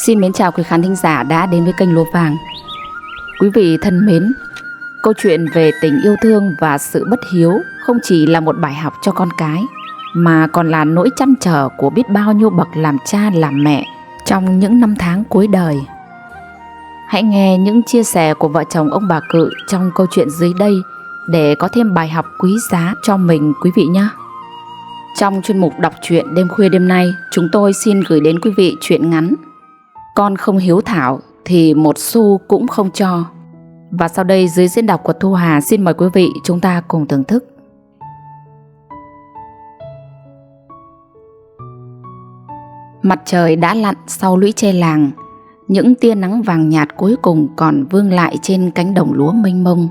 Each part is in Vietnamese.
Xin mến chào quý khán thính giả đã đến với kênh Lúa Vàng. Quý vị thân mến, câu chuyện về tình yêu thương và sự bất hiếu không chỉ là một bài học cho con cái, mà còn là nỗi trăn trở của biết bao nhiêu bậc làm cha làm mẹ trong những năm tháng cuối đời. Hãy nghe những chia sẻ của vợ chồng ông bà Cự trong câu chuyện dưới đây để có thêm bài học quý giá cho mình quý vị nhé. Trong chuyên mục đọc truyện đêm khuya đêm nay, chúng tôi xin gửi đến quý vị truyện ngắn Con không hiếu thảo thì một xu cũng không cho. Và sau đây dưới diễn đọc của Thu Hà, xin mời quý vị chúng ta cùng thưởng thức. Mặt trời đã lặn sau lũy tre làng, những tia nắng vàng nhạt cuối cùng còn vương lại trên cánh đồng lúa mênh mông.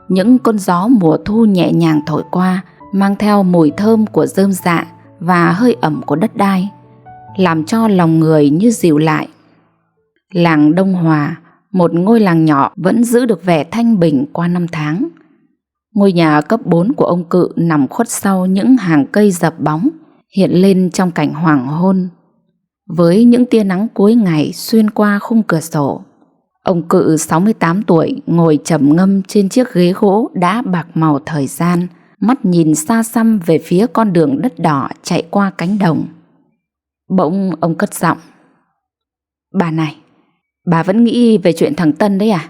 Những cơn gió mùa thu nhẹ nhàng thổi qua, mang theo mùi thơm của rơm rạ và hơi ẩm của đất đai, làm cho lòng người như dịu lại. Làng Đông Hòa, một ngôi làng nhỏ vẫn giữ được vẻ thanh bình qua năm tháng. Ngôi nhà cấp 4 của ông Cự nằm khuất sau những hàng cây dập bóng, hiện lên trong cảnh hoàng hôn, với những tia nắng cuối ngày xuyên qua khung cửa sổ. Ông Cự 68 tuổi ngồi trầm ngâm trên chiếc ghế gỗ đã bạc màu thời gian, mắt nhìn xa xăm về phía con đường đất đỏ chạy qua cánh đồng. Bỗng ông cất giọng: "Bà này, bà vẫn nghĩ về chuyện thằng Tân đấy à?"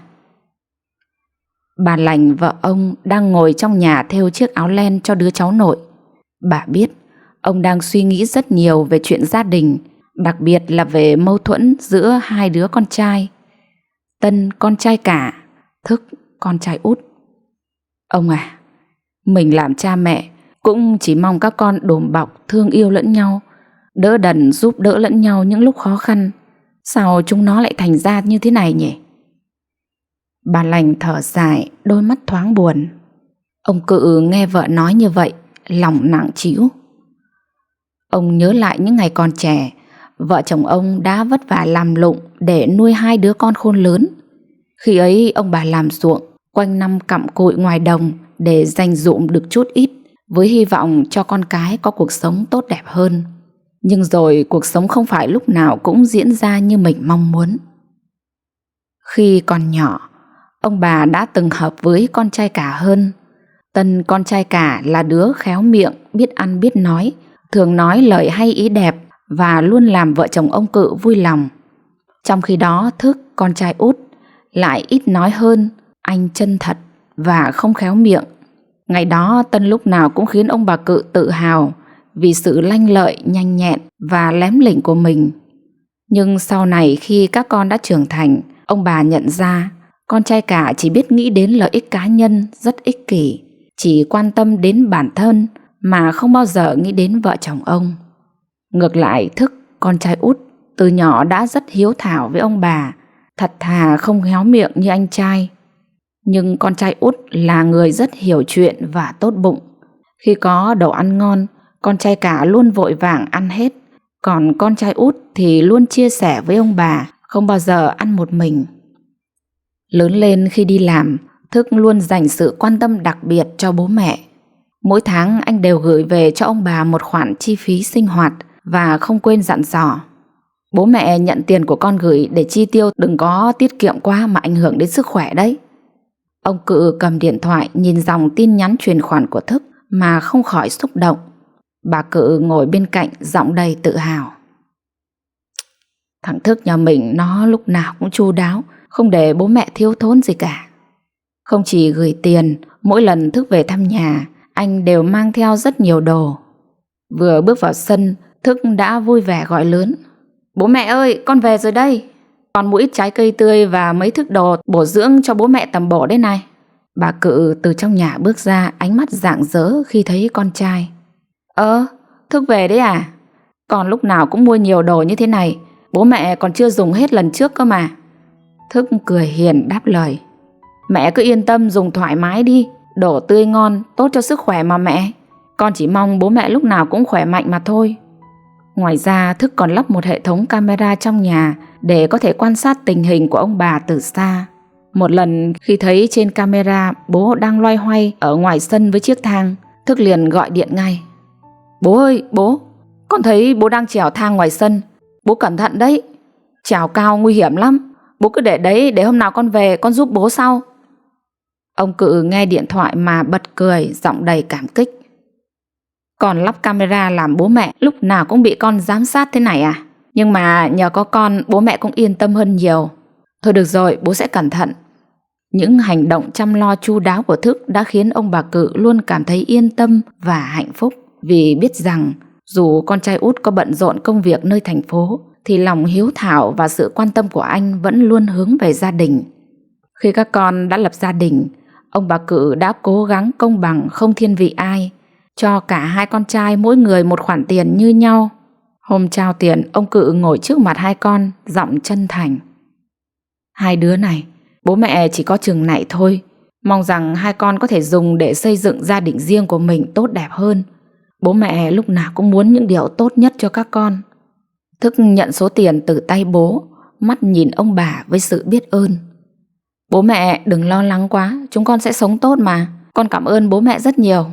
Bà Lành, vợ ông, đang ngồi trong nhà thêu chiếc áo len cho đứa cháu nội. Bà biết ông đang suy nghĩ rất nhiều về chuyện gia đình, đặc biệt là về mâu thuẫn giữa hai đứa con trai. Tân con trai cả, Thức con trai út. Ông à, mình làm cha mẹ cũng chỉ mong các con đùm bọc thương yêu lẫn nhau, đỡ đần giúp đỡ lẫn nhau những lúc khó khăn. Sao chúng nó lại thành ra như thế này nhỉ? Bà Lành thở dài, đôi mắt thoáng buồn. Ông Cự nghe vợ nói như vậy, lòng nặng trĩu. Ông nhớ lại những ngày còn trẻ, vợ chồng ông đã vất vả làm lụng để nuôi hai đứa con khôn lớn. Khi ấy ông bà làm ruộng, quanh năm cặm cụi ngoài đồng để dành dụm được chút ít, với hy vọng cho con cái có cuộc sống tốt đẹp hơn. Nhưng rồi cuộc sống không phải lúc nào cũng diễn ra như mình mong muốn. Khi còn nhỏ, ông bà đã từng hợp với con trai cả hơn. Tân con trai cả là đứa khéo miệng, biết ăn biết nói, thường nói lời hay ý đẹp và luôn làm vợ chồng ông Cự vui lòng. Trong khi đó Thức con trai út lại ít nói hơn, anh chân thật và không khéo miệng. Ngày đó Tân lúc nào cũng khiến ông bà Cự tự hào vì sự lanh lợi, nhanh nhẹn và lém lỉnh của mình. Nhưng sau này khi các con đã trưởng thành, ông bà nhận ra con trai cả chỉ biết nghĩ đến lợi ích cá nhân, rất ích kỷ, chỉ quan tâm đến bản thân mà không bao giờ nghĩ đến vợ chồng ông. Ngược lại Thức con trai út từ nhỏ đã rất hiếu thảo với ông bà, thật thà không khéo miệng như anh trai. Nhưng con trai út là người rất hiểu chuyện và tốt bụng. Khi có đồ ăn ngon, con trai cả luôn vội vàng ăn hết, còn con trai út thì luôn chia sẻ với ông bà, không bao giờ ăn một mình. Lớn lên khi đi làm, Thức luôn dành sự quan tâm đặc biệt cho bố mẹ. Mỗi tháng anh đều gửi về cho ông bà một khoản chi phí sinh hoạt và không quên dặn dò: "Bố mẹ nhận tiền của con gửi để chi tiêu, đừng có tiết kiệm quá mà ảnh hưởng đến sức khỏe đấy." Ông Cự cầm điện thoại nhìn dòng tin nhắn chuyển khoản của Thức mà không khỏi xúc động. Bà Cự ngồi bên cạnh giọng đầy tự hào: "Thằng Thức nhà mình nó lúc nào cũng chu đáo, không để bố mẹ thiếu thốn gì cả." Không chỉ gửi tiền, mỗi lần Thức về thăm nhà, anh đều mang theo rất nhiều đồ. Vừa bước vào sân, Thức đã vui vẻ gọi lớn: "Bố mẹ ơi, con về rồi đây. Còn một ít trái cây tươi và mấy thức đồ bổ dưỡng cho bố mẹ tầm bổ đây này." Bà Cự từ trong nhà bước ra, ánh mắt rạng rỡ khi thấy con trai. Thức về đấy à? Còn lúc nào cũng mua nhiều đồ như thế này, bố mẹ còn chưa dùng hết lần trước cơ mà." Thức cười hiền đáp lời: "Mẹ cứ yên tâm dùng thoải mái đi, đồ tươi ngon, tốt cho sức khỏe mà mẹ. Con chỉ mong bố mẹ lúc nào cũng khỏe mạnh mà thôi." Ngoài ra Thức còn lắp một hệ thống camera trong nhà để có thể quan sát tình hình của ông bà từ xa. Một lần khi thấy trên camera bố đang loay hoay ở ngoài sân với chiếc thang, Thức liền gọi điện ngay: "Bố ơi, bố, con thấy bố đang trèo thang ngoài sân, bố cẩn thận đấy. Trèo cao nguy hiểm lắm. Bố cứ để đấy, để hôm nào con về con giúp bố sau. Ông Cự nghe điện thoại mà bật cười, giọng đầy cảm kích. Con lắp camera làm bố mẹ lúc nào cũng bị con giám sát thế này à? Nhưng mà nhờ có con, bố mẹ cũng yên tâm hơn nhiều. Thôi được rồi, bố sẽ cẩn thận. Những hành động chăm lo chu đáo của Thức đã khiến ông bà Cự luôn cảm thấy yên tâm và hạnh phúc, vì biết rằng dù con trai út có bận rộn công việc nơi thành phố thì lòng hiếu thảo và sự quan tâm của anh vẫn luôn hướng về gia đình. Khi các con đã lập gia đình, ông bà Cự đã cố gắng công bằng, không thiên vị ai, cho cả hai con trai mỗi người một khoản tiền như nhau. Hôm trao tiền, ông Cự ngồi trước mặt hai con, giọng chân thành. Hai đứa này, bố mẹ chỉ có chừng này thôi. Mong rằng hai con có thể dùng để xây dựng gia đình riêng của mình tốt đẹp hơn. Bố mẹ lúc nào cũng muốn những điều tốt nhất cho các con. Thức nhận số tiền từ tay bố, mắt nhìn ông bà với sự biết ơn. Bố mẹ đừng lo lắng quá, chúng con sẽ sống tốt mà. Con cảm ơn bố mẹ rất nhiều.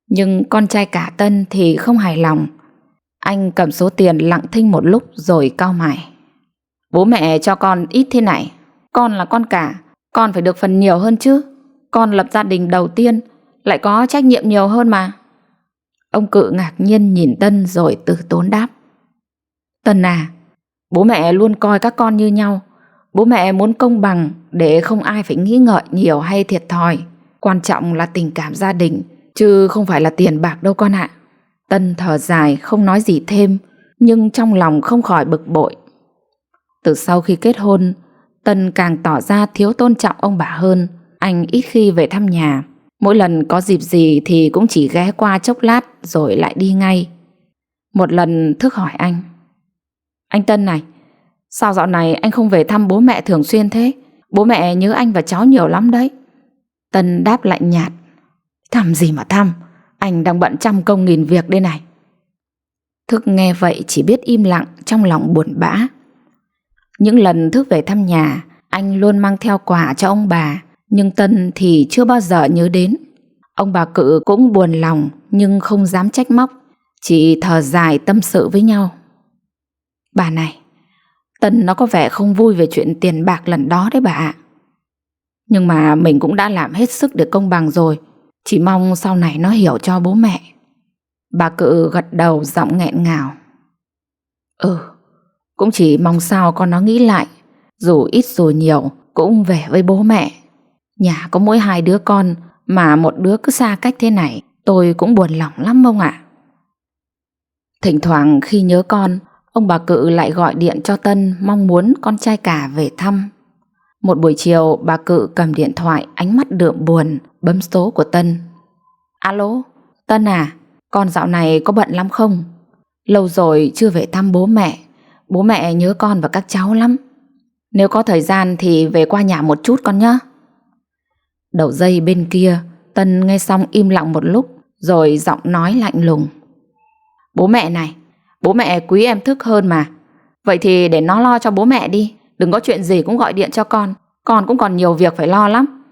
Nhưng con trai cả Tân thì không hài lòng. Anh cầm số tiền lặng thinh một lúc rồi cau mày. Bố mẹ cho con ít thế này. Con là con cả, con phải được phần nhiều hơn chứ. Con lập gia đình đầu tiên, lại có trách nhiệm nhiều hơn mà. Ông Cự ngạc nhiên nhìn Tân rồi từ tốn đáp. Tân à, bố mẹ luôn coi các con như nhau. Bố mẹ muốn công bằng để không ai phải nghĩ ngợi nhiều hay thiệt thòi. Quan trọng là tình cảm gia đình, chứ không phải là tiền bạc đâu con ạ. Tân thở dài không nói gì thêm, nhưng trong lòng không khỏi bực bội. Từ sau khi kết hôn, Tân càng tỏ ra thiếu tôn trọng ông bà hơn. Anh ít khi về thăm nhà. Mỗi lần có dịp gì thì cũng chỉ ghé qua chốc lát rồi lại đi ngay. Một lần Thức hỏi anh. Anh Tân này, sao dạo này anh không về thăm bố mẹ thường xuyên thế? Bố mẹ nhớ anh và cháu nhiều lắm đấy. Tân đáp lạnh nhạt. Thăm gì mà thăm, anh đang bận trăm công nghìn việc đây này. Thức nghe vậy chỉ biết im lặng, trong lòng buồn bã. Những lần Thức về thăm nhà, anh luôn mang theo quà cho ông bà, nhưng Tân thì chưa bao giờ nhớ đến. Ông bà Cự cũng buồn lòng nhưng không dám trách móc, chỉ thở dài tâm sự với nhau. Bà này, Tân nó có vẻ không vui về chuyện tiền bạc lần đó đấy bà ạ. Nhưng mà mình cũng đã làm hết sức để công bằng rồi, chỉ mong sau này nó hiểu cho bố mẹ. Bà Cự gật đầu giọng nghẹn ngào. Cũng chỉ mong sao con nó nghĩ lại, dù ít dù nhiều cũng về với bố mẹ. Nhà có mỗi hai đứa con mà một đứa cứ xa cách thế này, tôi cũng buồn lòng lắm ông ạ. Thỉnh thoảng khi nhớ con, ông bà Cự lại gọi điện cho Tân mong muốn con trai cả về thăm. Một buổi chiều bà Cự cầm điện thoại, ánh mắt đượm buồn, bấm số của Tân. Alo, Tân à, con dạo này có bận lắm không? Lâu rồi chưa về thăm bố mẹ nhớ con và các cháu lắm. Nếu có thời gian thì về qua nhà một chút con nhé. Đầu dây bên kia, Tân nghe xong im lặng một lúc, rồi giọng nói lạnh lùng. Bố mẹ này, bố mẹ quý em Thức hơn mà. Vậy thì để nó lo cho bố mẹ đi. Đừng có chuyện gì cũng gọi điện cho con cũng còn nhiều việc phải lo lắm.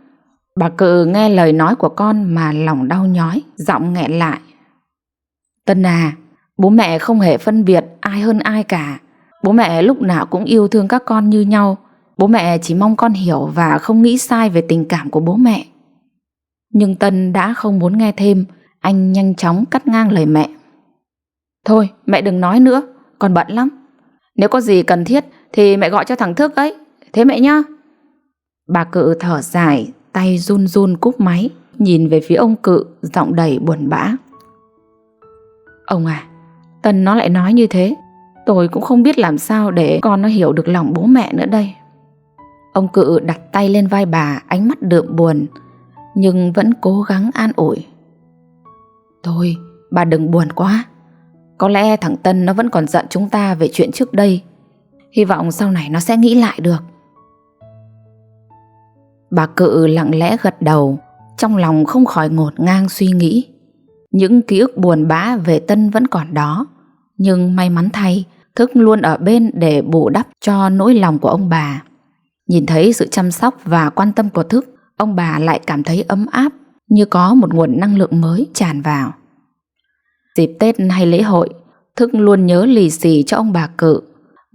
Bà Cự nghe lời nói của con mà lòng đau nhói, giọng nghẹn lại. Tân à, bố mẹ không hề phân biệt ai hơn ai cả. Bố mẹ lúc nào cũng yêu thương các con như nhau. Bố mẹ chỉ mong con hiểu và không nghĩ sai về tình cảm của bố mẹ. Nhưng Tân đã không muốn nghe thêm. Anh nhanh chóng cắt ngang lời mẹ. Thôi mẹ đừng nói nữa, con bận lắm. Nếu có gì cần thiết thì mẹ gọi cho thằng Thức ấy. Thế mẹ nhá. Bà Cự thở dài, tay run run cúp máy, nhìn về phía ông Cự, giọng đầy buồn bã. Ông à, Tân nó lại nói như thế, tôi cũng không biết làm sao để con nó hiểu được lòng bố mẹ nữa đây. Ông Cự đặt tay lên vai bà, ánh mắt đượm buồn, nhưng vẫn cố gắng an ủi. Thôi, bà đừng buồn quá. Có lẽ thằng Tân nó vẫn còn giận chúng ta về chuyện trước đây. Hy vọng sau này nó sẽ nghĩ lại được. Bà Cự lặng lẽ gật đầu, trong lòng không khỏi ngổn ngang suy nghĩ. Những ký ức buồn bã về Tân vẫn còn đó, nhưng may mắn thay, Thức luôn ở bên để bù đắp cho nỗi lòng của ông bà. Nhìn thấy sự chăm sóc và quan tâm của Thức, ông bà lại cảm thấy ấm áp, như có một nguồn năng lượng mới tràn vào. Dịp Tết hay lễ hội, Thức luôn nhớ lì xì cho ông bà Cự.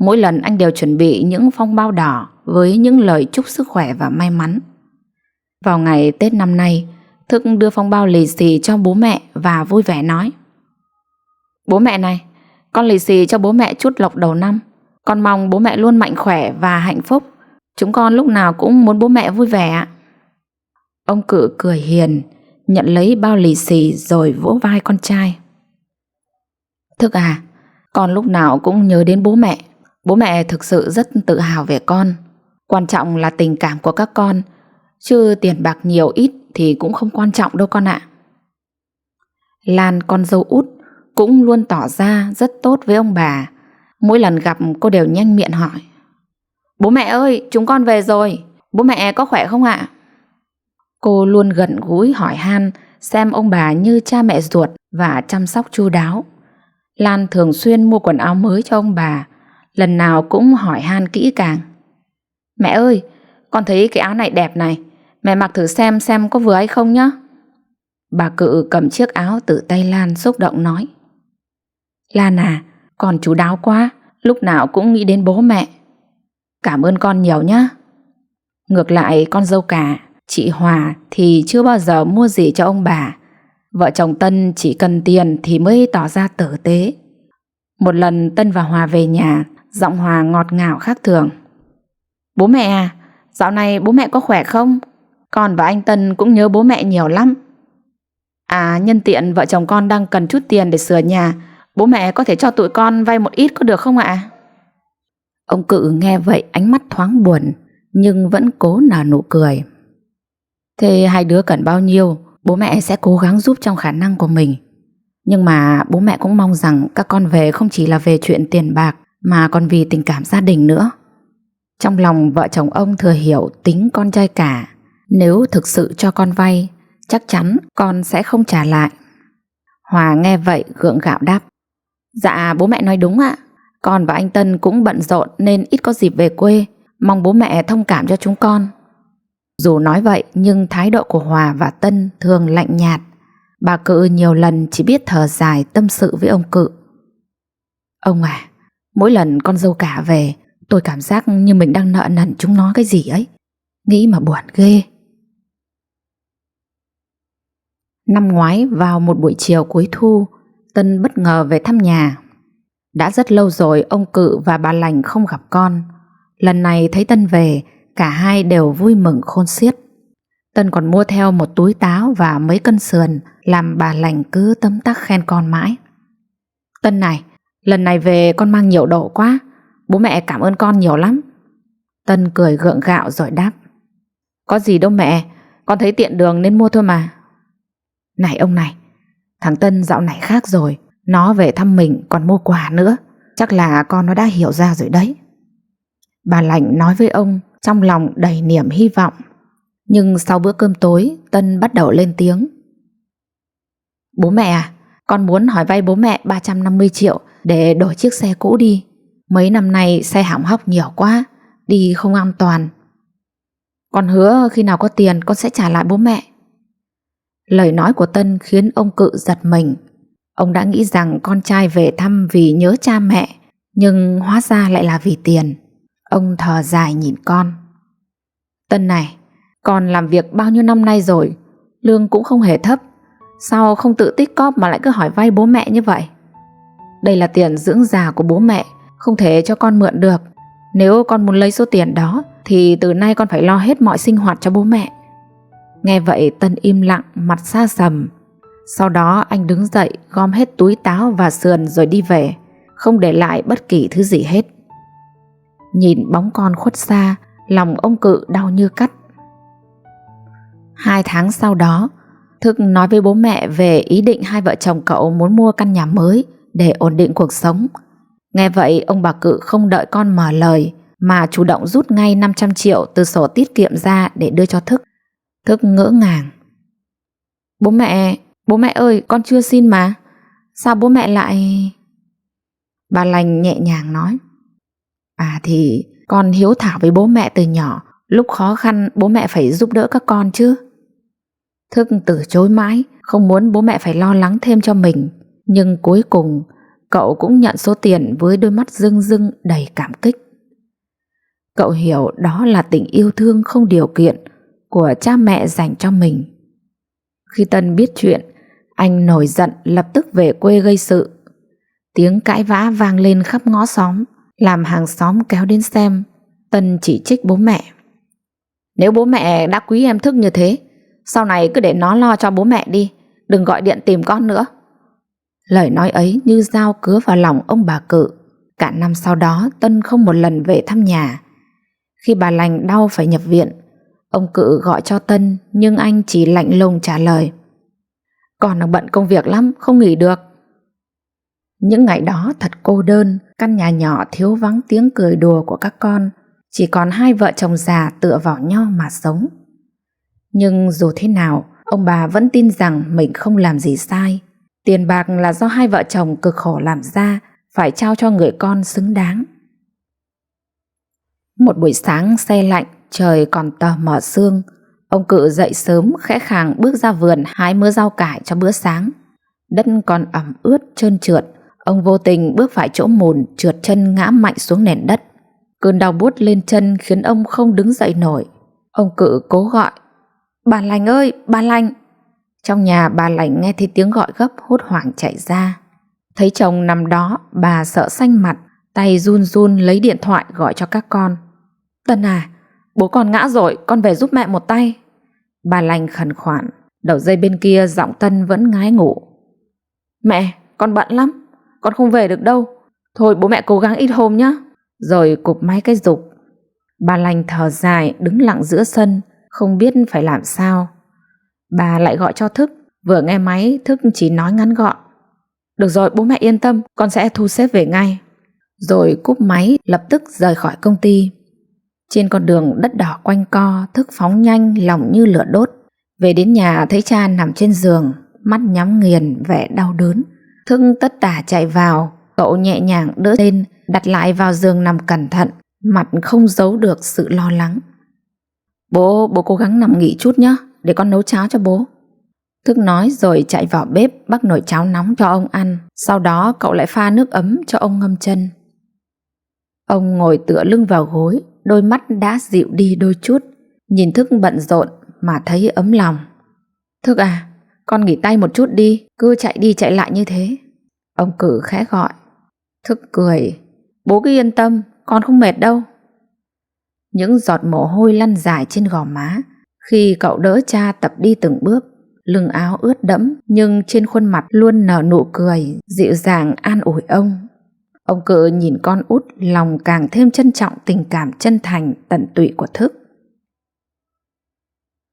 Mỗi lần anh đều chuẩn bị những phong bao đỏ với những lời chúc sức khỏe và may mắn. Vào ngày Tết năm nay, Thức đưa phong bao lì xì cho bố mẹ và vui vẻ nói: Bố mẹ này, con lì xì cho bố mẹ chút lộc đầu năm. Con mong bố mẹ luôn mạnh khỏe và hạnh phúc. Chúng con lúc nào cũng muốn bố mẹ vui vẻ ạ. Ông Cự cười hiền, nhận lấy bao lì xì rồi vỗ vai con trai: Thức à, con lúc nào cũng nhớ đến bố mẹ. Bố mẹ thực sự rất tự hào về con. Quan trọng là tình cảm của các con, chứ tiền bạc nhiều ít thì cũng không quan trọng đâu con ạ. Lan, con dâu út, cũng luôn tỏ ra rất tốt với ông bà. Mỗi lần gặp cô đều nhanh miệng hỏi: Bố mẹ ơi, chúng con về rồi. Bố mẹ có khỏe không ạ? Cô luôn gần gũi hỏi han xem ông bà như cha mẹ ruột và chăm sóc chu đáo. Lan thường xuyên mua quần áo mới cho ông bà, lần nào cũng hỏi han kỹ càng: Mẹ ơi, con thấy cái áo này đẹp này, mẹ mặc thử xem có vừa hay không nhá. Bà Cự cầm chiếc áo từ tay Lan xúc động nói: Lan à, con chu đáo quá, lúc nào cũng nghĩ đến bố mẹ. Cảm ơn con nhiều nhá. Ngược lại con dâu cả, chị Hòa thì chưa bao giờ mua gì cho ông bà. Vợ chồng Tân chỉ cần tiền thì mới tỏ ra tử tế. Một lần Tân và Hòa về nhà, giọng Hòa ngọt ngào khác thường: Bố mẹ à, dạo này bố mẹ có khỏe không? Con và anh Tân cũng nhớ bố mẹ nhiều lắm. À, nhân tiện vợ chồng con đang cần chút tiền để sửa nhà, bố mẹ có thể cho tụi con vay một ít có được không ạ? Ông Cự nghe vậy ánh mắt thoáng buồn, nhưng vẫn cố nở nụ cười. Thế hai đứa cần bao nhiêu, bố mẹ sẽ cố gắng giúp trong khả năng của mình. Nhưng mà bố mẹ cũng mong rằng các con về không chỉ là về chuyện tiền bạc, mà còn vì tình cảm gia đình nữa. Trong lòng vợ chồng ông thừa hiểu tính con trai cả. Nếu thực sự cho con vay, chắc chắn con sẽ không trả lại. Hòa nghe vậy gượng gạo đáp: Dạ bố mẹ nói đúng ạ. Con và anh Tân cũng bận rộn nên ít có dịp về quê. Mong bố mẹ thông cảm cho chúng con. Dù nói vậy nhưng thái độ của Hòa và Tân thường lạnh nhạt. Bà Cự nhiều lần chỉ biết thở dài tâm sự với ông Cự: Ông à, mỗi lần con dâu cả về, tôi cảm giác như mình đang nợ nần chúng nó cái gì ấy. Nghĩ mà buồn ghê. Năm ngoái vào một buổi chiều cuối thu, Tân bất ngờ về thăm nhà. Đã rất lâu rồi ông Cự và bà Lành không gặp con. Lần này thấy Tân về, cả hai đều vui mừng khôn xiết. Tân còn mua theo một túi táo và mấy cân sườn, làm bà Lành cứ tấm tắc khen con mãi. Tân này, lần này về con mang nhiều đồ quá, bố mẹ cảm ơn con nhiều lắm. Tân cười gượng gạo rồi đáp: Có gì đâu mẹ, con thấy tiện đường nên mua thôi mà. Này ông này, thằng Tân dạo này khác rồi, nó về thăm mình còn mua quà nữa. Chắc là con nó đã hiểu ra rồi đấy. Bà Lành nói với ông trong lòng đầy niềm hy vọng. Nhưng sau bữa cơm tối, Tân bắt đầu lên tiếng: Bố mẹ à, con muốn hỏi vay bố mẹ 350 triệu để đổi chiếc xe cũ đi. Mấy năm nay xe hỏng hóc nhiều quá, đi không an toàn. Con hứa khi nào có tiền con sẽ trả lại bố mẹ. Lời nói của Tân khiến ông Cự giật mình. Ông đã nghĩ rằng con trai về thăm vì nhớ cha mẹ, nhưng hóa ra lại là vì tiền. Ông thở dài nhìn con: Tân này, con làm việc bao nhiêu năm nay rồi, lương cũng không hề thấp, sao không tự tích cóp mà lại cứ hỏi vay bố mẹ như vậy? Đây là tiền dưỡng già của bố mẹ, không thể cho con mượn được. Nếu con muốn lấy số tiền đó thì từ nay con phải lo hết mọi sinh hoạt cho bố mẹ. Nghe vậy Tân im lặng, mặt xa sầm. Sau đó anh đứng dậy gom hết túi táo và sườn rồi đi về, không để lại bất kỳ thứ gì hết. Nhìn bóng con khuất xa, lòng ông Cự đau như cắt. 2 tháng sau đó, Thức nói với bố mẹ về ý định hai vợ chồng cậu muốn mua căn nhà mới để ổn định cuộc sống. Nghe vậy ông bà Cự không đợi con mở lời mà chủ động rút ngay 500 triệu từ sổ tiết kiệm ra để đưa cho Thức. Thức ngỡ ngàng: Bố mẹ ơi, con chưa xin mà. Sao bố mẹ lại... Bà Lành nhẹ nhàng nói: À thì con hiếu thảo với bố mẹ từ nhỏ, lúc khó khăn bố mẹ phải giúp đỡ các con chứ. Thức từ chối mãi, không muốn bố mẹ phải lo lắng thêm cho mình. Nhưng cuối cùng Cậu cũng nhận số tiền với đôi mắt rưng rưng đầy cảm kích. Cậu hiểu đó là tình yêu thương không điều kiện của cha mẹ dành cho mình. Khi Tân biết chuyện, anh nổi giận lập tức về quê gây sự. Tiếng cãi vã vang lên khắp ngõ xóm, làm hàng xóm kéo đến xem. Tân chỉ trích bố mẹ. Nếu bố mẹ đã quý em Thức như thế, sau này cứ để nó lo cho bố mẹ đi, đừng gọi điện tìm con nữa. Lời nói ấy như dao cứa vào lòng ông bà Cự. Cả năm sau đó Tân không một lần về thăm nhà. Khi bà Lành đau phải nhập viện, ông Cự gọi cho Tân, nhưng anh chỉ lạnh lùng trả lời: Con đang bận công việc lắm, không nghỉ được. Những ngày đó thật cô đơn, căn nhà nhỏ thiếu vắng tiếng cười đùa của các con, chỉ còn hai vợ chồng già tựa vào nhau mà sống. Nhưng dù thế nào, ông bà vẫn tin rằng mình không làm gì sai. Tiền bạc là do hai vợ chồng cực khổ làm ra, phải trao cho người con xứng đáng. Một buổi sáng se lạnh, trời còn tờ mờ sương, ông Cự dậy sớm khẽ khàng bước ra vườn hái mớ rau cải cho bữa sáng. Đất còn ẩm ướt trơn trượt, ông vô tình bước phải chỗ mùn, trượt chân ngã mạnh xuống nền đất. Cơn đau buốt lên chân khiến ông không đứng dậy nổi. Ông Cự cố gọi: Bà Lành ơi, bà Lành! Trong nhà bà Lành nghe thấy tiếng gọi gấp, hốt hoảng chạy ra. Thấy chồng nằm đó, bà sợ xanh mặt, tay run run lấy điện thoại gọi cho các con. Tân à, bố con ngã rồi, con về giúp mẹ một tay. Bà Lành khẩn khoản. Đầu dây bên kia giọng Tân vẫn ngái ngủ. Mẹ, con bận lắm, con không về được đâu. Thôi bố mẹ cố gắng ít hôm nhé. Rồi cụp máy cái rục. Bà Lành thở dài đứng lặng giữa sân, không biết phải làm sao. Bà lại gọi cho Thức. Vừa nghe máy, Thức chỉ nói ngắn gọn: Được rồi, bố mẹ yên tâm, con sẽ thu xếp về ngay. Rồi cúp máy, lập tức rời khỏi công ty. Trên con đường đất đỏ quanh co, Thức phóng nhanh, lòng như lửa đốt. Về đến nhà thấy cha nằm trên giường, mắt nhắm nghiền vẻ đau đớn. Thức tất tả chạy vào, cậu nhẹ nhàng đỡ lên, đặt lại vào giường nằm cẩn thận, mặt không giấu được sự lo lắng. Bố cố gắng nằm nghỉ chút nhé, để con nấu cháo cho bố. Thức nói rồi chạy vào bếp bắc nồi cháo nóng cho ông ăn. Sau đó cậu lại pha nước ấm cho ông ngâm chân. Ông ngồi tựa lưng vào gối, đôi mắt đã dịu đi đôi chút. Nhìn Thức bận rộn mà thấy ấm lòng. Thức à, con nghỉ tay một chút đi, cứ chạy đi chạy lại như thế. Ông Cử khẽ gọi. Thức cười. Bố cứ yên tâm, con không mệt đâu. Những giọt mồ hôi lăn dài trên gò má khi cậu đỡ cha tập đi từng bước. Lưng áo ướt đẫm nhưng trên khuôn mặt luôn nở nụ cười dịu dàng an ủi ông. Ông Cự nhìn con út, lòng càng thêm trân trọng tình cảm chân thành tận tụy của Thức.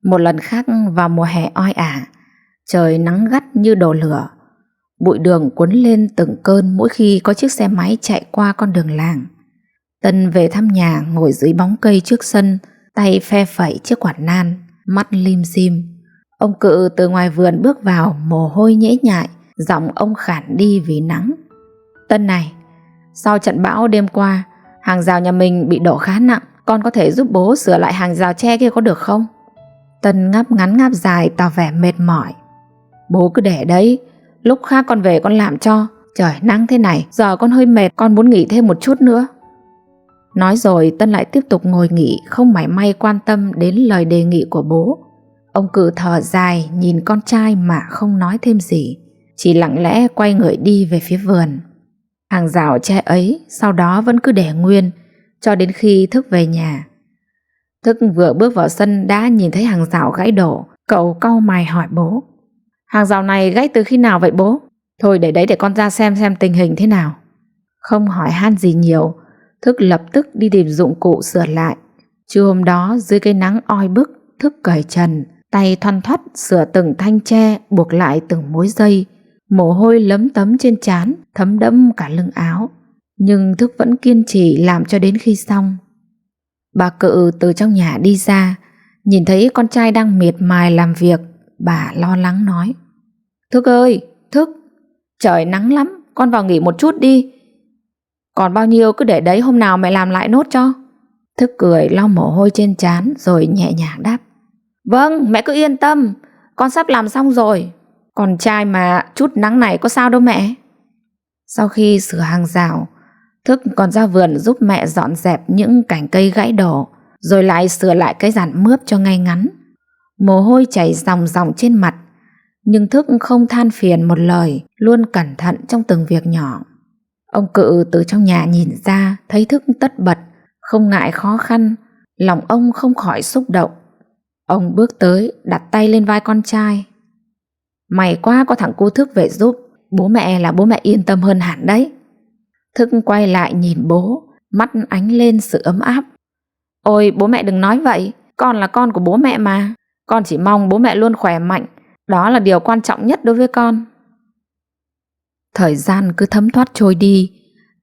Một lần khác vào mùa hè oi ả, trời nắng gắt như đổ lửa. Bụi đường cuốn lên từng cơn mỗi khi có chiếc xe máy chạy qua con đường làng. Tân về thăm nhà ngồi dưới bóng cây trước sân, tay phe phẩy chiếc quạt nan, mắt lim dim. Ông Cự từ ngoài vườn bước vào, mồ hôi nhễ nhại, giọng ông khản đi vì nắng. Tân này, sau trận bão đêm qua, hàng rào nhà mình bị đổ khá nặng, con có thể giúp bố sửa lại hàng rào tre kia có được không? Tân ngáp ngắn ngáp dài tỏ vẻ mệt mỏi. Bố cứ để đấy, lúc khác con về con làm cho. Trời nắng thế này, giờ con hơi mệt, con muốn nghỉ thêm một chút nữa. Nói rồi Tân lại tiếp tục ngồi nghỉ, không mảy may quan tâm đến lời đề nghị của bố. Ông Cự thở dài nhìn con trai mà không nói thêm gì, chỉ lặng lẽ quay người đi về phía vườn. Hàng rào tre ấy sau đó vẫn cứ để nguyên cho đến khi Thức về nhà. Thức vừa bước vào sân đã nhìn thấy hàng rào gãy đổ. Cậu cau mày hỏi bố: Hàng rào này gãy từ khi nào vậy bố? Thôi để đấy để con ra xem tình hình thế nào. Không hỏi han gì nhiều, Thức lập tức đi tìm dụng cụ sửa lại. Trưa hôm đó dưới cái nắng oi bức, Thức cởi trần, tay thoăn thoắt sửa từng thanh tre, buộc lại từng mối dây. Mồ hôi lấm tấm trên trán, thấm đẫm cả lưng áo. Nhưng Thức vẫn kiên trì làm cho đến khi xong. Bà Cự từ trong nhà đi ra, nhìn thấy con trai đang miệt mài làm việc, bà lo lắng nói: Thức ơi, Thức, trời nắng lắm, con vào nghỉ một chút đi. Còn bao nhiêu cứ để đấy, hôm nào mẹ làm lại nốt cho. Thức cười lau mồ hôi trên trán rồi nhẹ nhàng đáp: Vâng, mẹ cứ yên tâm, con sắp làm xong rồi. Con trai mà, chút nắng này có sao đâu mẹ. Sau khi sửa hàng rào, Thức còn ra vườn giúp mẹ dọn dẹp những cành cây gãy đổ, rồi lại sửa lại cái giàn mướp cho ngay ngắn. Mồ hôi chảy ròng ròng trên mặt, nhưng Thức không than phiền một lời, luôn cẩn thận trong từng việc nhỏ. Ông Cự từ trong nhà nhìn ra, thấy Thức tất bật, không ngại khó khăn, lòng ông không khỏi xúc động. Ông bước tới, đặt tay lên vai con trai. May quá có thằng cu Thức về giúp, bố mẹ yên tâm hơn hẳn đấy. Thức quay lại nhìn bố, mắt ánh lên sự ấm áp. Ôi bố mẹ đừng nói vậy, con là con của bố mẹ mà. Con chỉ mong bố mẹ luôn khỏe mạnh, đó là điều quan trọng nhất đối với con. Thời gian cứ thấm thoát trôi đi.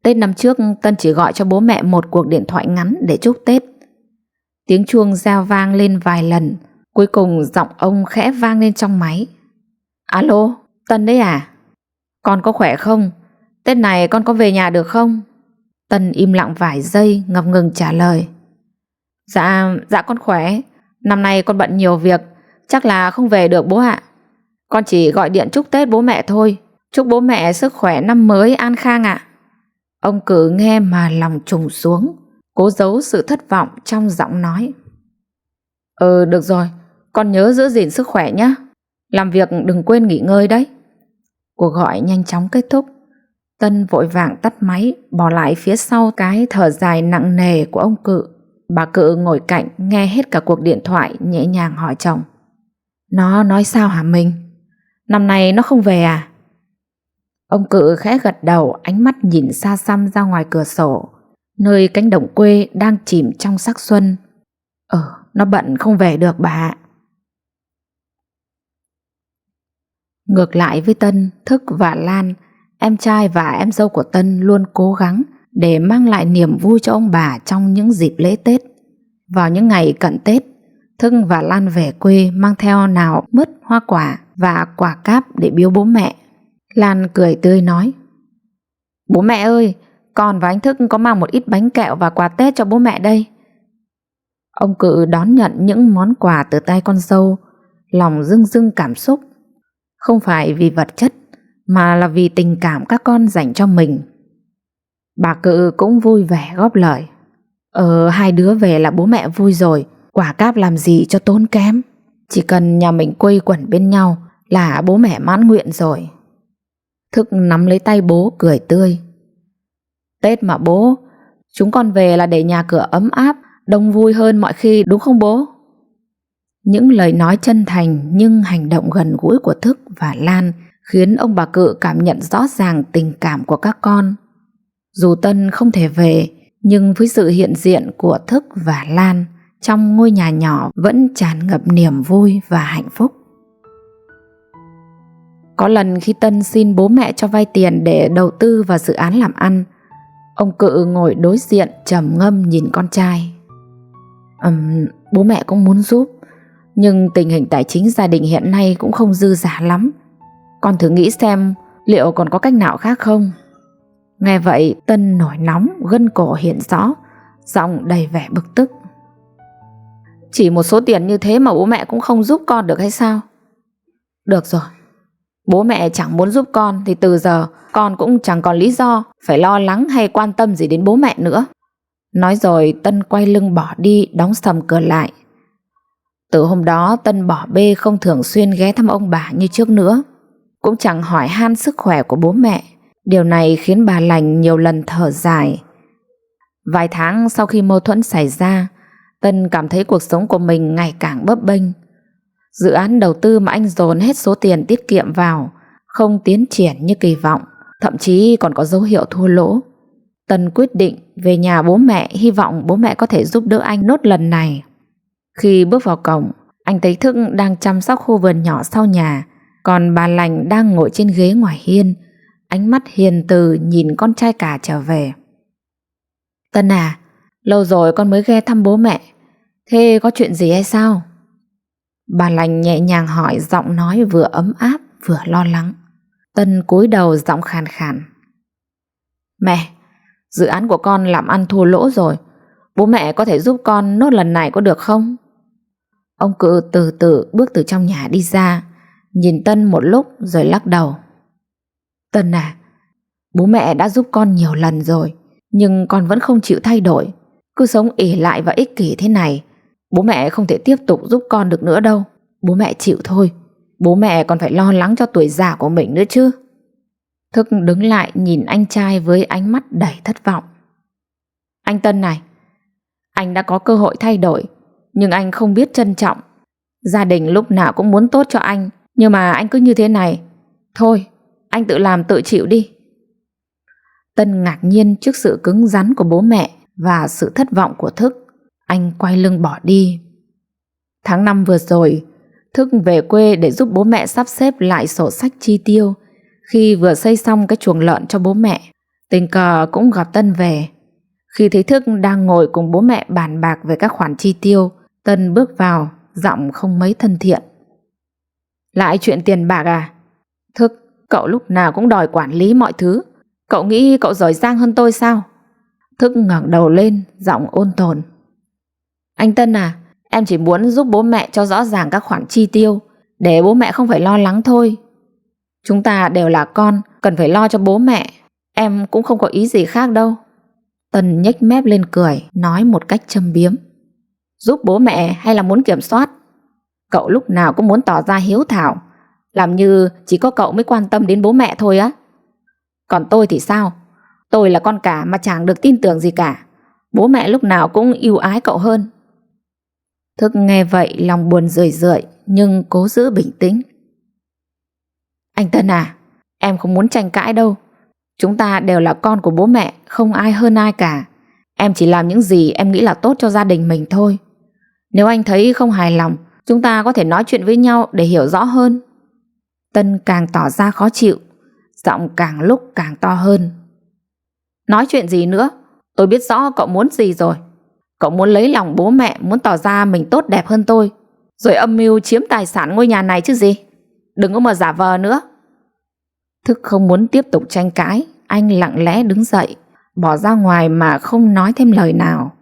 Tết năm trước Tân chỉ gọi cho bố mẹ một cuộc điện thoại ngắn để chúc Tết. Tiếng chuông reo vang lên vài lần, cuối cùng giọng ông khẽ vang lên trong máy. Alo, Tân đấy à? Con có khỏe không? Tết này con có về nhà được không? Tân im lặng vài giây, ngập ngừng trả lời. Dạ con khỏe. Năm nay con bận nhiều việc, chắc là không về được bố ạ. Con chỉ gọi điện chúc Tết bố mẹ thôi. Chúc bố mẹ sức khỏe năm mới an khang ạ. Ông Cử nghe mà lòng trùng xuống, cố giấu sự thất vọng trong giọng nói. Được rồi, con nhớ giữ gìn sức khỏe nhé. Làm việc đừng quên nghỉ ngơi đấy. Cuộc gọi nhanh chóng kết thúc. Tân vội vàng tắt máy, bỏ lại phía sau cái thở dài nặng nề của ông Cự. Bà Cự ngồi cạnh nghe hết cả cuộc điện thoại, nhẹ nhàng hỏi chồng. Nó nói sao hả mình? Năm nay nó không về à? Ông Cự khẽ gật đầu, ánh mắt nhìn xa xăm ra ngoài cửa sổ, nơi cánh đồng quê đang chìm trong sắc xuân. Nó bận không về được bà ạ. Ngược lại với Tân, Thức và Lan, em trai và em dâu của Tân luôn cố gắng để mang lại niềm vui cho ông bà trong những dịp lễ Tết. Vào những ngày cận Tết, Thức và Lan về quê mang theo nào mứt, hoa quả và quả cáp để biếu bố mẹ. Lan cười tươi nói. Bố mẹ ơi, con và anh Thức có mang một ít bánh kẹo và quà Tết cho bố mẹ đây. Ông Cự đón nhận những món quà từ tay con dâu, lòng rưng rưng cảm xúc. Không phải vì vật chất, mà là vì tình cảm các con dành cho mình. Bà Cự cũng vui vẻ góp lời. Hai đứa về là bố mẹ vui rồi, quả cáp làm gì cho tốn kém. Chỉ cần nhà mình quây quần bên nhau là bố mẹ mãn nguyện rồi. Thức nắm lấy tay bố cười tươi. Tết mà bố, chúng con về là để nhà cửa ấm áp, đông vui hơn mọi khi đúng không bố? Những lời nói chân thành nhưng hành động gần gũi của Thức và Lan khiến ông bà Cự cảm nhận rõ ràng tình cảm của các con. Dù Tân không thể về, nhưng với sự hiện diện của Thức và Lan trong ngôi nhà nhỏ vẫn tràn ngập niềm vui và hạnh phúc. Có lần khi Tân xin bố mẹ cho vay tiền để đầu tư vào dự án làm ăn, ông Cự ngồi đối diện trầm ngâm nhìn con trai. Bố mẹ cũng muốn giúp, nhưng tình hình tài chính gia đình hiện nay cũng không dư dả lắm. Con thử nghĩ xem liệu còn có cách nào khác không? Nghe vậy Tân nổi nóng, gân cổ hiện rõ, giọng đầy vẻ bực tức. Chỉ một số tiền như thế mà bố mẹ cũng không giúp con được hay sao? Được rồi, bố mẹ chẳng muốn giúp con thì từ giờ con cũng chẳng còn lý do phải lo lắng hay quan tâm gì đến bố mẹ nữa. Nói rồi Tân quay lưng bỏ đi, đóng sầm cửa lại. Từ hôm đó Tân bỏ bê không thường xuyên ghé thăm ông bà như trước nữa, cũng chẳng hỏi han sức khỏe của bố mẹ. Điều này khiến bà Lành nhiều lần thở dài. Vài tháng sau khi mâu thuẫn xảy ra, Tân cảm thấy cuộc sống của mình ngày càng bấp bênh. Dự án đầu tư mà anh dồn hết số tiền tiết kiệm vào không tiến triển như kỳ vọng, thậm chí còn có dấu hiệu thua lỗ. Tân quyết định về nhà bố mẹ, hy vọng bố mẹ có thể giúp đỡ anh nốt lần này. Khi bước vào cổng, anh thấy Thức đang chăm sóc khu vườn nhỏ sau nhà, còn bà Lành đang ngồi trên ghế ngoài hiên, ánh mắt hiền từ nhìn con trai cả trở về. Tân à, lâu rồi con mới ghé thăm bố mẹ, thế có chuyện gì hay sao? Bà Lành nhẹ nhàng hỏi, giọng nói vừa ấm áp vừa lo lắng. Tân cúi đầu giọng khàn khàn. Mẹ, dự án của con làm ăn thua lỗ rồi, bố mẹ có thể giúp con nốt lần này có được không? Ông Cự từ từ bước từ trong nhà đi ra, nhìn Tân một lúc rồi lắc đầu. Tân à, Bố mẹ đã giúp con nhiều lần rồi, nhưng con vẫn không chịu thay đổi. Cứ sống ỷ lại và ích kỷ thế này, bố mẹ không thể tiếp tục giúp con được nữa đâu. Bố mẹ chịu thôi. Bố mẹ còn phải lo lắng cho tuổi già của mình nữa chứ. Thức đứng lại nhìn anh trai với ánh mắt đầy thất vọng. Anh Tân này, anh đã có cơ hội thay đổi, nhưng anh không biết trân trọng. Gia đình lúc nào cũng muốn tốt cho anh, nhưng mà anh cứ như thế này. Thôi, anh tự làm tự chịu đi. Tân ngạc nhiên trước sự cứng rắn của bố mẹ và sự thất vọng của Thức. Anh quay lưng bỏ đi. Tháng 5 vừa rồi, Thức về quê để giúp bố mẹ sắp xếp lại sổ sách chi tiêu. Khi vừa xây xong cái chuồng lợn cho bố mẹ, tình cờ cũng gặp Tân về. Khi thấy Thức đang ngồi cùng bố mẹ bàn bạc về các khoản chi tiêu, Tân bước vào, giọng không mấy thân thiện. Lại chuyện tiền bạc à? Thức, cậu lúc nào cũng đòi quản lý mọi thứ. Cậu nghĩ cậu giỏi giang hơn tôi sao? Thức ngẩng đầu lên, giọng ôn tồn. Anh Tân à, em chỉ muốn giúp bố mẹ cho rõ ràng các khoản chi tiêu, để bố mẹ không phải lo lắng thôi. Chúng ta đều là con, cần phải lo cho bố mẹ. Em cũng không có ý gì khác đâu. Tân nhếch mép lên cười, nói một cách châm biếm. Giúp bố mẹ hay là muốn kiểm soát? Cậu lúc nào cũng muốn tỏ ra hiếu thảo, làm như chỉ có cậu mới quan tâm đến bố mẹ thôi á. Còn tôi thì sao? Tôi là con cả mà chẳng được tin tưởng gì cả. Bố mẹ lúc nào cũng yêu ái cậu hơn. Thức nghe vậy lòng buồn rười rượi, nhưng cố giữ bình tĩnh. Anh Tân à, em không muốn tranh cãi đâu. Chúng ta đều là con của bố mẹ, không ai hơn ai cả. Em chỉ làm những gì em nghĩ là tốt cho gia đình mình thôi. Nếu anh thấy không hài lòng, chúng ta có thể nói chuyện với nhau để hiểu rõ hơn. Tân càng tỏ ra khó chịu, giọng càng lúc càng to hơn. Nói chuyện gì nữa? Tôi biết rõ cậu muốn gì rồi. Cậu muốn lấy lòng bố mẹ, muốn tỏ ra mình tốt đẹp hơn tôi, rồi âm mưu chiếm tài sản ngôi nhà này chứ gì. Đừng có mà giả vờ nữa. Thức không muốn tiếp tục tranh cãi, anh lặng lẽ đứng dậy, bỏ ra ngoài mà không nói thêm lời nào.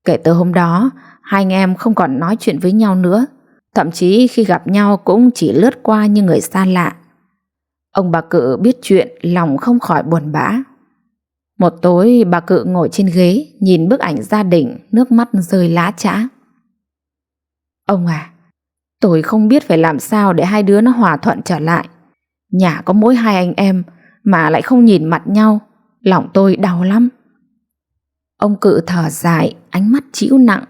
Kể từ hôm đó, hai anh em không còn nói chuyện với nhau nữa. Thậm chí khi gặp nhau cũng chỉ lướt qua như người xa lạ. Ông bà Cự biết chuyện, lòng không khỏi buồn bã. Một tối bà Cự ngồi trên ghế, nhìn bức ảnh gia đình, nước mắt rơi lã chã. Ông à, tôi không biết phải làm sao để hai đứa nó hòa thuận trở lại. Nhà có mỗi hai anh em mà lại không nhìn mặt nhau, lòng tôi đau lắm. Ông Cự thở dài, ánh mắt trĩu nặng.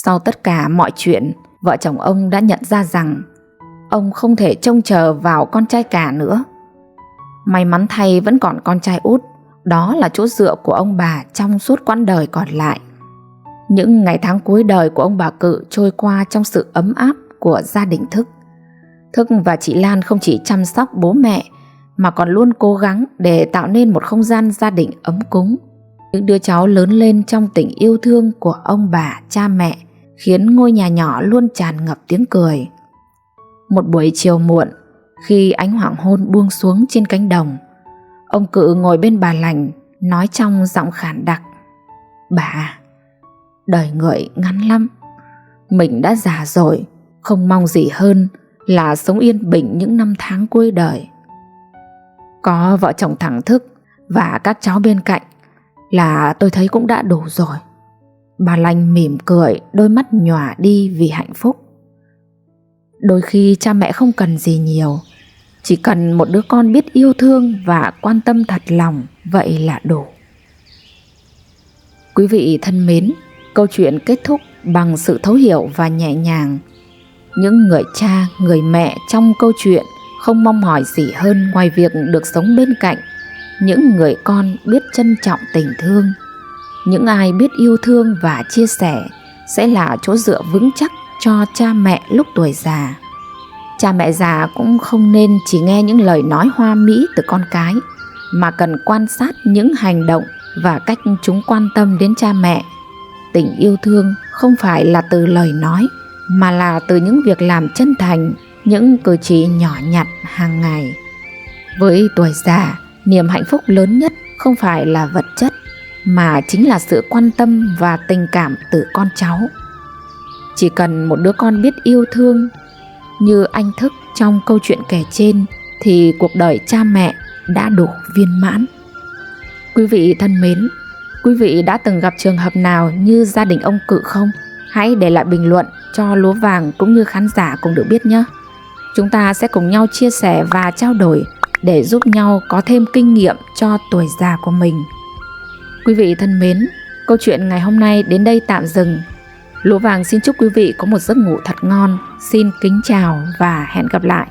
Sau tất cả mọi chuyện, vợ chồng ông đã nhận ra rằng ông không thể trông chờ vào con trai cả nữa. May mắn thay vẫn còn con trai út, đó là chỗ dựa của ông bà trong suốt quãng đời còn lại. Những ngày tháng cuối đời của ông bà Cự trôi qua trong sự ấm áp của gia đình Thức. Thức và chị Lan không chỉ chăm sóc bố mẹ mà còn luôn cố gắng để tạo nên một không gian gia đình ấm cúng. Những đứa cháu lớn lên trong tình yêu thương của ông bà, cha mẹ, khiến ngôi nhà nhỏ luôn tràn ngập tiếng cười. Một buổi chiều muộn, khi ánh hoàng hôn buông xuống trên cánh đồng, ông Cự ngồi bên bà Lành, nói trong giọng khản đặc. Bà, đời người ngắn lắm. Mình đã già rồi, không mong gì hơn là sống yên bình những năm tháng cuối đời. Có vợ chồng thằng Thức và các cháu bên cạnh là tôi thấy cũng đã đủ rồi. Bà Lành mỉm cười, đôi mắt nhòa đi vì hạnh phúc. Đôi khi cha mẹ không cần gì nhiều, chỉ cần một đứa con biết yêu thương và quan tâm thật lòng, vậy là đủ. Quý vị thân mến, câu chuyện kết thúc bằng sự thấu hiểu và nhẹ nhàng. Những người cha, người mẹ trong câu chuyện không mong mỏi gì hơn ngoài việc được sống bên cạnh những người con biết trân trọng tình thương. Những ai biết yêu thương và chia sẻ sẽ là chỗ dựa vững chắc cho cha mẹ lúc tuổi già. Cha mẹ già cũng không nên chỉ nghe những lời nói hoa mỹ từ con cái, mà cần quan sát những hành động và cách chúng quan tâm đến cha mẹ. Tình yêu thương không phải là từ lời nói, mà là từ những việc làm chân thành, những cử chỉ nhỏ nhặt hàng ngày. Với tuổi già, niềm hạnh phúc lớn nhất không phải là vật chất, mà chính là sự quan tâm và tình cảm từ con cháu. Chỉ cần một đứa con biết yêu thương như anh Thức trong câu chuyện kể trên, thì cuộc đời cha mẹ đã đủ viên mãn. Quý vị thân mến, quý vị đã từng gặp trường hợp nào như gia đình ông Cự không? Hãy để lại bình luận cho Lúa Vàng cũng như khán giả cùng được biết nhé. Chúng ta sẽ cùng nhau chia sẻ và trao đổi để giúp nhau có thêm kinh nghiệm cho tuổi già của mình. Quý vị thân mến, câu chuyện ngày hôm nay đến đây tạm dừng. Lúa Vàng xin chúc quý vị có một giấc ngủ thật ngon. Xin kính chào và hẹn gặp lại.